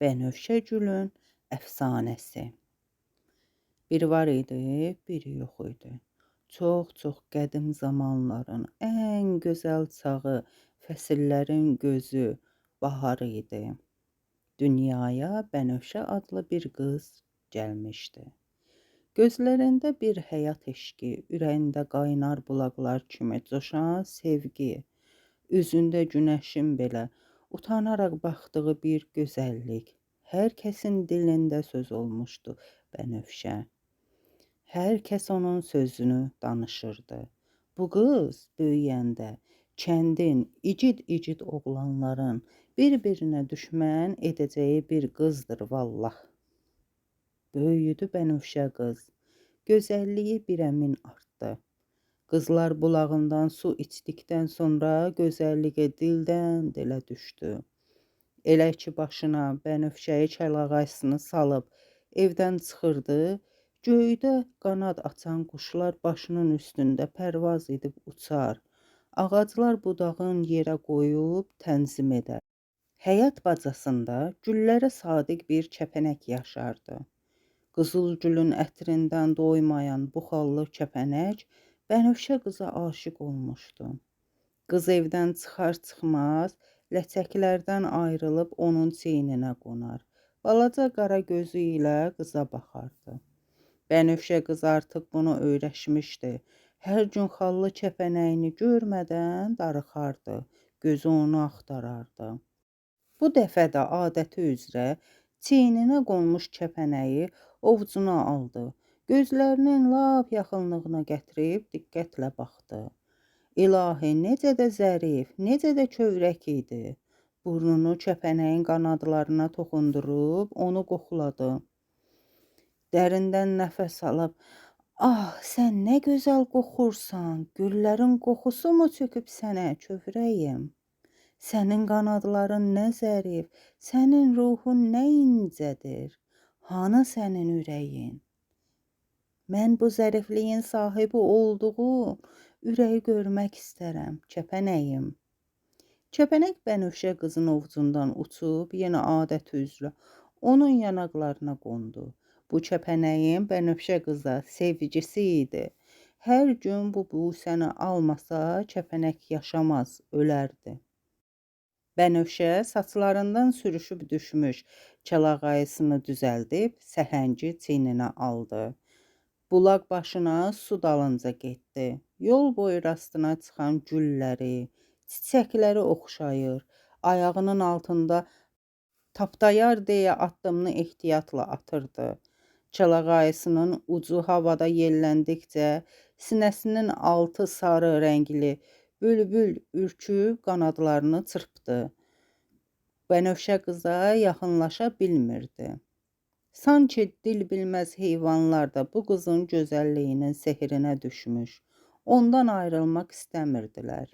Bənövşə gülün əfsanəsi. Bir var idi, bir yox idi. Çox qədim zamanların ən gözəl çağı, fəsillərin gözü bahar idi. Dünyaya Bənövşə adlı bir qız gəlmişdi. Gözlərində bir həyat eşqi, ürəyində qaynar bulaqlar kimi coşan sevgi, üzündə günəşin belə utanaraq baxdığı bir gözəllik. Hər kəsin dilində söz olmuşdu Bənövşə. Hər kəs onun sözünü danışırdı. Bu qız böyüyəndə kəndin icid oğlanların bir-birinə düşmən edəcəyi bir qızdır vallah. Böyüdü Bənövşə qız. Gözəlliyi bir əmin artdı. Qızlar bulağından su içdikdən sonra gözəlliyi dildən dilə düşdü. Elə ki başına Bənövşəyi kəlağaysını salıb evdən çıxırdı, göydə qanad açan quşlar başının üstündə pərvaz edib uçar, ağaclar budağın yerə qoyub tənzim edər. Həyat bacasında güllərə sadiq bir kəpənək yaşardı. Qızıl gülün ətrindən doymayan bu xallı kəpənək Bənövşə qıza aşiq olmuşdu. Qız evdən çıxar-çıxmaz ləçəklərdən ayrılıb onun çiyninə qonar. Balaca qara gözü ilə qıza baxardı. Bənövşə qız artıq bunu öyrəşmişdi. Hər gün xallı kəpənəyini görmədən darıxardı. Gözü onu axtarardı. Bu dəfə də adəti üzrə çiyninə qonmuş kəpənəyi ovcuna aldı. Gözlərinin lap yaxınlığına gətirib diqqətlə baxdı. İlahi, necə də zərif, necə də kövrək idi. Burnunu kəpənəyin qanadlarına toxundurub onu qoxladı. Dərindən nəfəs alıb, "Ah, sən nə gözəl qoxursan, güllərin qoxusu mu çöküb sənə, kövrəyim? Sənin qanadların nə zərif, sənin ruhun nə incədir, hanı sənin ürəyin? Mən bu zərifliyin sahibi olduğum ürəyi görmək istərəm, kəpənəyim." Kəpənək Bənövşə qızın ovcundan uçub, yenə adəti üzrə onun yanaqlarına qondu. Bu kəpənəyin Bənövşə qıza sevgisi idi. Hər gün bu busəni almasa, kəpənək yaşamaz, ölərdi. Bənövşə saçlarından sürüşüb düşmüş kəlağayısını düzəldib, səhəngi çiyninə aldı. Bulaq başına su dalınca getdi. Yol boyu rastına çıxan gülləri, çiçəkləri oxşayır, ayağının altında tapdayar deyə addımını ehtiyatla atırdı. Kəlağayısının ucu havada yelləndikcə sinəsinin altı sarı rəngli bülbül ürküb qanadlarını çırpdı. Bənövşə qıza yaxınlaşa bilmirdi. Sanki dil bilməz heyvanlar da bu qızın gözəlliyinin sehrinə düşmüş, ondan ayrılmaq istəmirdilər.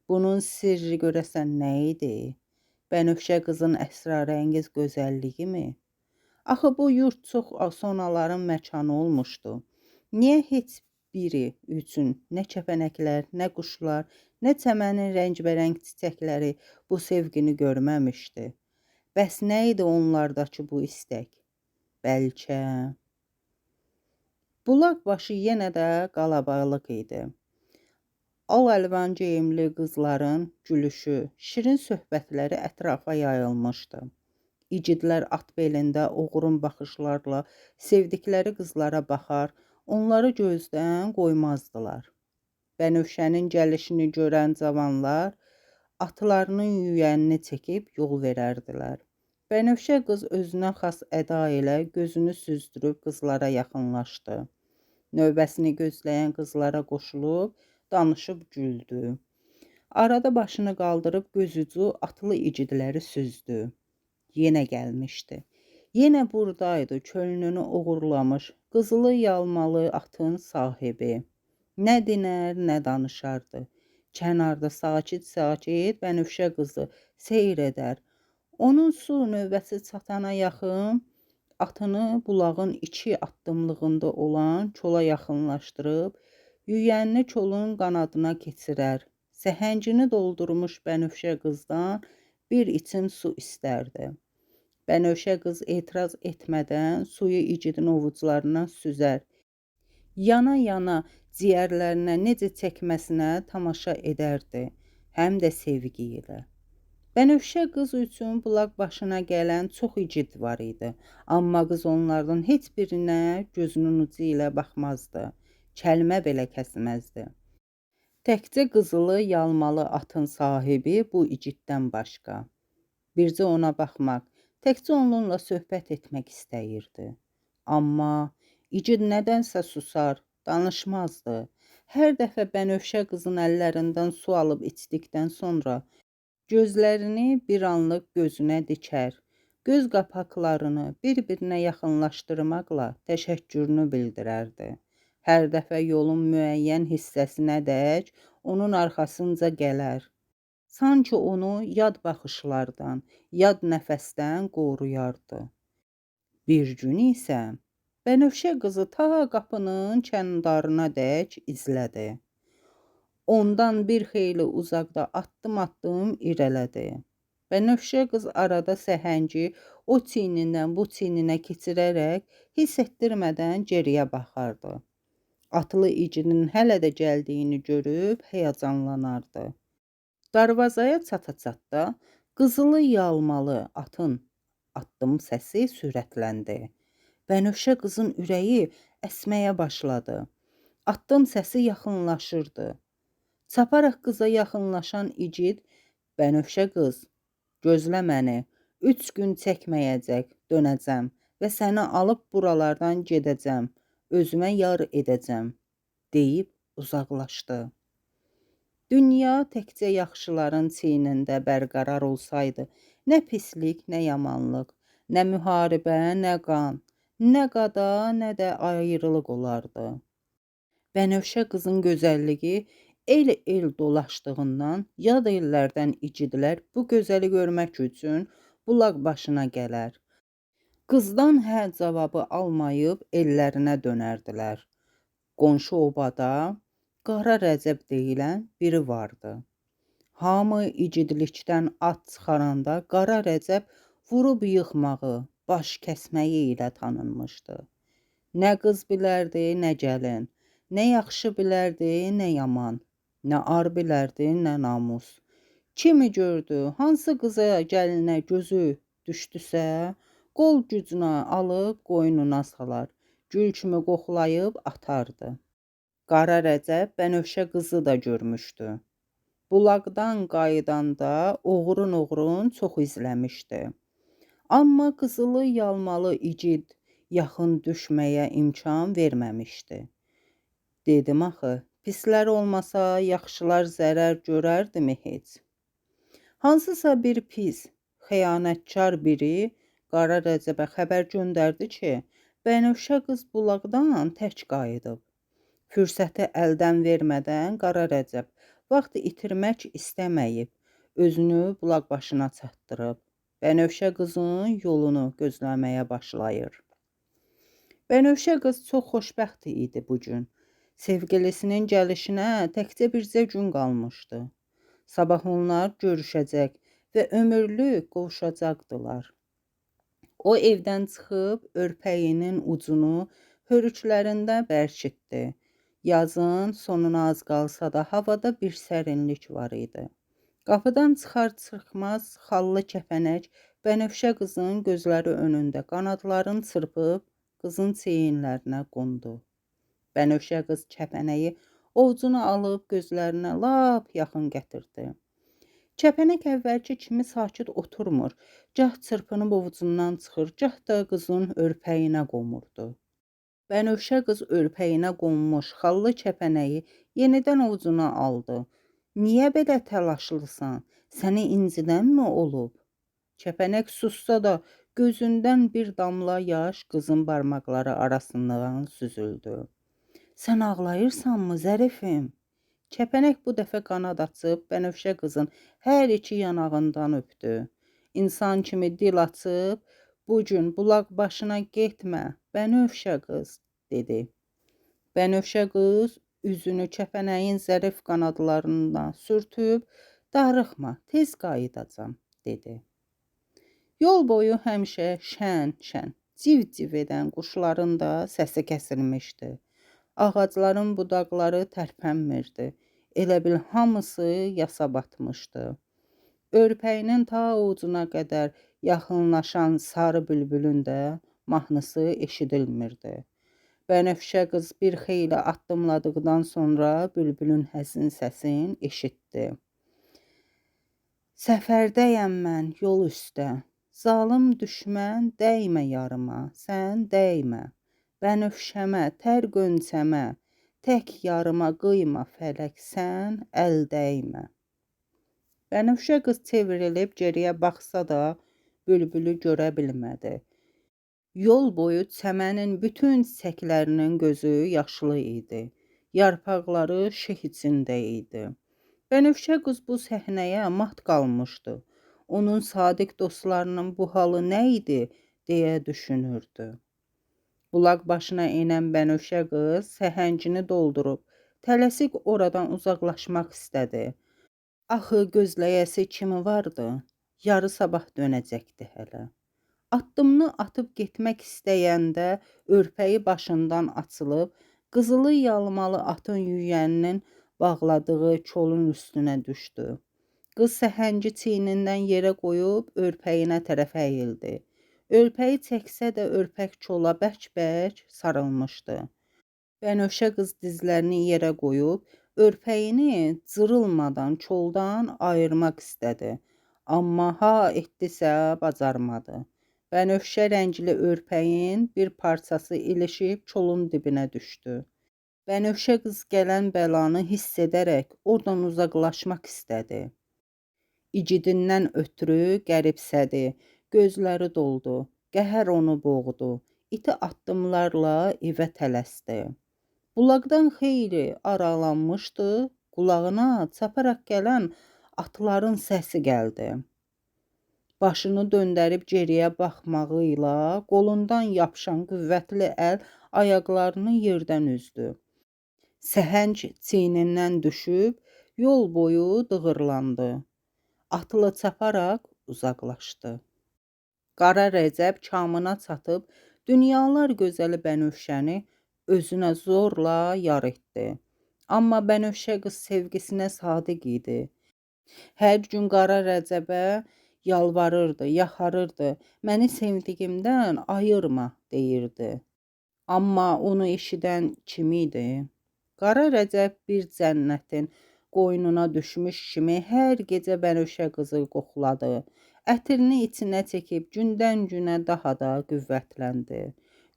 Bunun sirri görəsən nə idi? Bənövşə qızın əsrarəngiz gözəlliyi mi? Axı bu yurt çox sonaların məkanı olmuşdu. Niyə heç biri üçün nə kəpənəklər, nə quşlar, nə çəmənin rəngbərəng çiçəkləri bu sevgini görməmişdi? Bəs nə idi onlardakı bu istək? Bəlkə... Bulaq başı yenə də qalabalıq idi. Al-əlvan geyimli qızların gülüşü, şirin söhbətləri ətrafa yayılmışdı. İgidlər at belində oğrun baxışlarla sevdikləri qızlara baxar, onları gözdən qoymazdılar. Bənövşənin gəlişini görən cavanlar atlarının yüyənini çəkib yol verərdilər. Bənövşə qız özünə xas əda ilə gözünü süzdürüb qızlara yaxınlaşdı. Növbəsini gözləyən qızlara qoşulub, danışıb güldü. Arada başını qaldırıb gözücü atlı igidləri süzdü. Yenə gəlmişdi. Yenə buradaydı könlünü uğurlamış, qızılı yalmalı atın sahibi. Nə dinər, nə danışardı. Kənarda sakit Bənövşə qızı seyr edər. Onun su növbəsi çatana yaxın atını bulağın 2 addımlığında olan kola yaxınlaşdırıb, yüyənini kolun qanadına keçirər. Səhəngini doldurmuş Bənövşə qızdan bir içim su istərdi. Bənövşə qız etiraz etmədən suyu icidin ovucularından süzər. Yana-yana ciyərlərinə necə çəkməsinə tamaşa edərdi, həm də sevgi ilə. Bənövşə qız üçün bulaq başına gələn çox igid var idi, amma qız onlardan heç birinə gözünün ucu ilə baxmazdı, kəlmə belə kəsməzdi. Təkcə qızılı yalmalı atın sahibi bu igiddən başqa. Bircə ona baxmaq, təkcə onunla söhbət etmək istəyirdi. Amma igid nədənsə susar, danışmazdı. Hər dəfə Bənövşə qızın əllərindən su alıb içdikdən sonra gözlərini bir anlıq gözünə dikər, göz qapaqlarını bir-birinə yaxınlaşdırmaqla təşəkkürünü bildirərdi. Hər dəfə yolun müəyyən hissəsinədək onun arxasınca gələr. Sanki onu yad baxışlardan, yad nəfəsdən qoruyardı. Bir gün isə Bənövşə qızı ta qapının kəndarınadək izlədi. Ondan bir xeyli uzaqda addım-addım irələdi. Bənövşə qız arada səhəngi o çiynindən bu çiyninə keçirərək hiss etdirmədən geriyə baxardı. Atlı igidin hələ də gəldiyini görüb həyəcanlanardı. Darvazaya çata-çatda qızılı yalmalı atın addım səsi sürətləndi. Bənövşə qızın ürəyi əsməyə başladı. Addım səsi yaxınlaşırdı. Çaparaq qıza yaxınlaşan igid, Bənövşə qız, gözlə məni, 3 gün çəkməyəcək, dönəcəm və səni alıb buralardan gedəcəm, özümə yar edəcəm, deyib uzaqlaşdı. Dünya təkcə yaxşıların çiynində bərqərar olsaydı, nə pislik, nə yamanlıq, nə müharibə, nə qan, nə qada, nə də ayrılıq olardı. Bənövşə qızın gözəlliyi el dolaşdığından yad ellərdən igidlər bu gözəli görmək üçün bulaq başına gələr. Qızdan hə cavabı almayıb ellərinə dönərdilər. Qonşu obada Qara Rəcəb deyilən biri vardı. Hamı igidlikdən at çıxaranda Qara Rəcəb vurub yıxmağı, baş kəsməyi ilə tanınmışdı. Nə qız bilərdi, nə gəlin, nə yaxşı bilərdi, nə yaman, nə ar bilərdi, nə namus. Kimi gördü, hansı qıza gəlinə gözü düşdüsə, qol gücünə alıb qoynuna salar, gül kimi qoxlayıb atardı. Qara Rəcəb Bənövşə qızı da görmüşdü. Bulaqdan qayıdanda oğrun çox izləmişdi. Amma qızılı yalmalı igid yaxın düşməyə imkan verməmişdi. Dedim axı, pislər olmasa yaxşılar zərər görərdimi heç? Hansısa bir pis, xəyanətkar biri Qara Rəcəbə xəbər göndərdi ki, Bənövşə qız bulaqdan tək qayıdıb. Fürsəti əldən vermədən Qara Rəcəb vaxt itirmək istəməyib, özünü bulaq başına çatdırıb. Bənövşə qızın yolunu gözləməyə başlayır. Bənövşə qız çox xoşbəxt idi bu gün. Sevgilisinin gəlişinə təkcə bircə gün qalmışdı. Sabah onlar görüşəcək və ömürlük qovuşacaqdılar. O evdən çıxıb örpəyinin ucunu hörüklərində bərkitdi. Yazın sonuna az qalsa da havada bir sərinlik var idi. Qapıdan çıxar-çıxmaz xallı kəpənək Bənövşə qızın gözləri önündə qanadlarını çırpıb qızın çiyinlərinə qondu. Bənövşə qız kəpənəyi ovucuna alıb gözlərinə lap yaxın gətirdi. Kəpənək əvvəlki kimi sakit oturmur, gah çırpınıb ovucundan çıxır, gah da qızın örpəyinə qonurdu. Bənövşə qız örpəyinə qonmuş xallı kəpənəyi yenidən ovucuna aldı. Niyə belə təlaşlısan? Səni incidənmi olub? Kəpənək sussa da gözündən bir damla yaş qızın barmaqları arasından süzüldü. Sən ağlayırsanmı zərifim? Kəpənək bu dəfə qanad açıb Bənövşə qızın hər iki yanağından öpdü. İnsan kimi dil açıb, bu gün bulaq başına getmə, Bənövşə qız, dedi. Bənövşə qız üzünü kəpənəyin zərif qanadlarından sürtüb, darıxma, tez qayıdacam, dedi. Yol boyu həmişə şən-şən, civ-civ edən quşların da səsi kəsilmişdi. Ağacların budaqları tərpənmirdi. Elə bil hamısı yasa batmışdı. Örpəyinin ta ucuna qədər yaxınlaşan sarı bülbülün də mahnısı eşidilmirdi. Bənövşə qız bir xeyli addımladıqdan sonra bülbülün həzin səsini eşitdi. Səfərdəyəm mən yol üstə, zalım düşmən dəymə yarıma, sən dəymə. Bənövşəmə, tər qönçəmə, tək yarıma qıyma fələk, sən əl dəymə. Bənövşə qız çevrilib geriyə baxsa da bülbülü görə bilmədi. Yol boyu çəmənin bütün çiçəklərinin gözü yaşlı idi. Yarpaqları şeh içində idi. Bənövşə qız bu səhnəyə mat qalmışdı. Onun sadiq dostlarının bu halı nə idi deyə düşünürdü. Bulaq başına enən Bənövşə qız səhəngini doldurub tələsik oradan uzaqlaşmaq istədi. Axı gözləyəsi kimi vardı? Yarı sabah dönəcəkdi hələ. Addımını atıb getmək istəyəndə örpəyi başından açılıb, qızılı yalmalı atın yüyəninin bağladığı kolun üstünə düşdü. Qız səhəngi çiynindən yerə qoyub örpəyinə tərəf əyildi. Örpəyi çəksə də örpək kola bərk-bərk sarılmışdı. Bənövşə qız dizlərini yerə qoyub, örpəyini cırılmadan koldan ayırmaq istədi. Amma ha etdisə bacarmadı. Bənövşə rəngli örpəyin bir parçası ilişib kolun dibinə düşdü. Bənövşə qız gələn bəlanı hiss edərək oradan uzaqlaşmaq istədi. İcidindən ötürü qəribsədi, gözləri doldu, qəhər onu boğdu, iti addımlarla evə tələsdi. Bulaqdan xeyli aralanmışdı, qulağına çaparaq gələn atların səsi gəldi. Başını döndərib geriyə baxmağıyla qolundan yapışan qüvvətli əl ayaqlarını yerdən üzdü. Səhəng çiynindən düşüb yol boyu dığırlandı. Atlı çaparaq uzaqlaşdı. Qara Rəcəb kamına çatıb dünyalar gözəli Bənövşəni özünə zorla yar etdi. Amma Bənövşə qız sevgisinə sadiq idi. Hər gün Qara Rəcəbə yalvarırdı, yaxarırdı, məni sevdiyimdən ayırma deyirdi. Amma onu eşidən kim idi? Qara Rəcəb bir cənnətin qoynuna düşmüş kimi hər gecə Bənövşə qızı qoxladı. Ətrini içinə çəkib gündən günə daha da qüvvətləndi.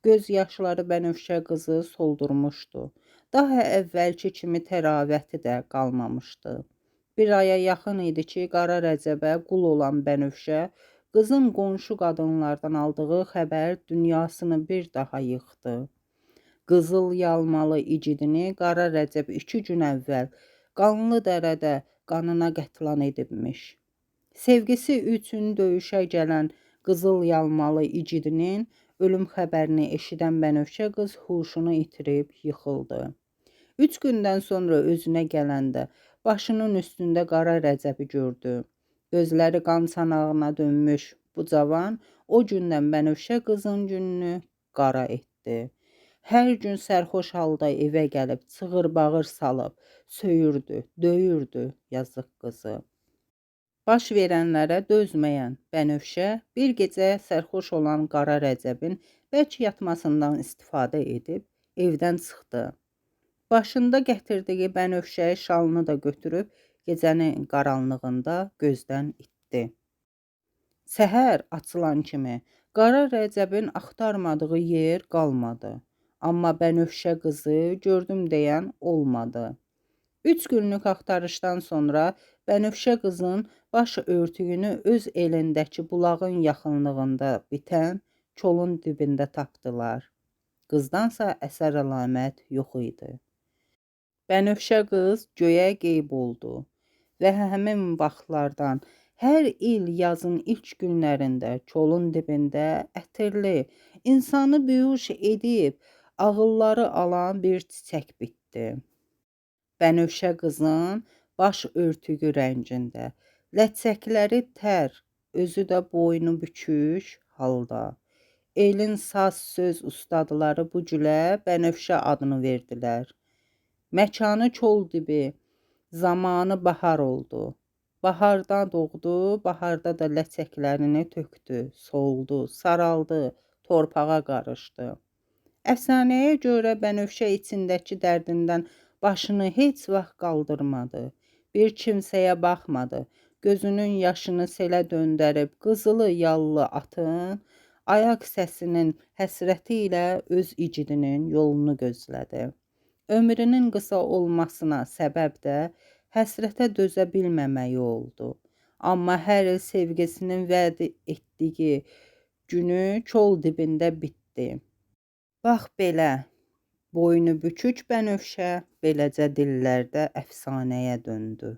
Göz yaşları Bənövşə qızı soldurmuşdu. Daha əvvəlki kimi təravəti də qalmamışdı. Bir aya yaxın idi ki, Qara Rəcəbə qul olan Bənövşə, qızın qonşu qadınlardan aldığı xəbər dünyasını bir daha yıxdı. Qızıl yalmalı icidini Qara Rəcəb 2 gün əvvəl qanlı dərədə qanına qətlan edibmiş. Sevgisi üçün döyüşə gələn qızıl yalmalı icidinin ölüm xəbərini eşidən Bənövşə qız huşunu itirib yıxıldı. 3 gündən sonra özünə gələndə başının üstündə Qara Rəcəbi gördü. Gözləri qan çanağına dönmüş bu cavan o gündən Bənövşə qızın gününü qara etdi. Hər gün sərxoş halda evə gəlib çığır-bağır salıb, söyürdü, döyürdü yazıq qızı. Baş verənlərə dözməyən Bənövşə bir gecə sərxoş olan Qara Rəcəbin bəlkə yatmasından istifadə edib evdən çıxdı. Başında gətirdiyi bənövşə şalını da götürüb gecənin qaranlığında gözdən itdi. Səhər açılan kimi Qara Rəcəbin axtarmadığı yer qalmadı. Amma Bənövşə qızı gördüm deyən olmadı. 3 günlük axtarışdan sonra Bənövşə qızın baş örtüyünü öz elindəki bulağın yaxınlığında bitən kolun dibində tapdılar. Qızdansa əsər əlamət yox idi. Bənövşə qız göyə qeyb oldu və həmin vaxtlardan hər il yazın ilk günlərində kolun dibində ətirli, insanı büyüş edib ağılları alan bir çiçək bitdi. Bənövşə qızın baş örtüyü rəngində, ləçəkləri tər, özü də boynu bükük halda. Elin saz söz ustadları bu gülə Bənövşə adını verdilər. Məkanı kol dibi, zamanı bahar oldu. Baharda doğdu, baharda da ləçəklərini tökdü, soldu, saraldı, torpağa qarışdı. Əfsanəyə görə Bənövşə içindəki dərdindən başını heç vaxt qaldırmadı. Bir kimsəyə baxmadı. Gözünün yaşını selə döndərib qızılı yallı atın ayaq səsinin həsrəti ilə öz igidinin yolunu gözlədi. Ömrünün qısa olmasına səbəb də həsrətə dözə bilməməyi oldu. Amma hər il sevgisinin vəd etdiyi günü kol dibində bitdi. Bax belə, boynu bükük Bənövşə beləcə dillərdə əfsanəyə döndü.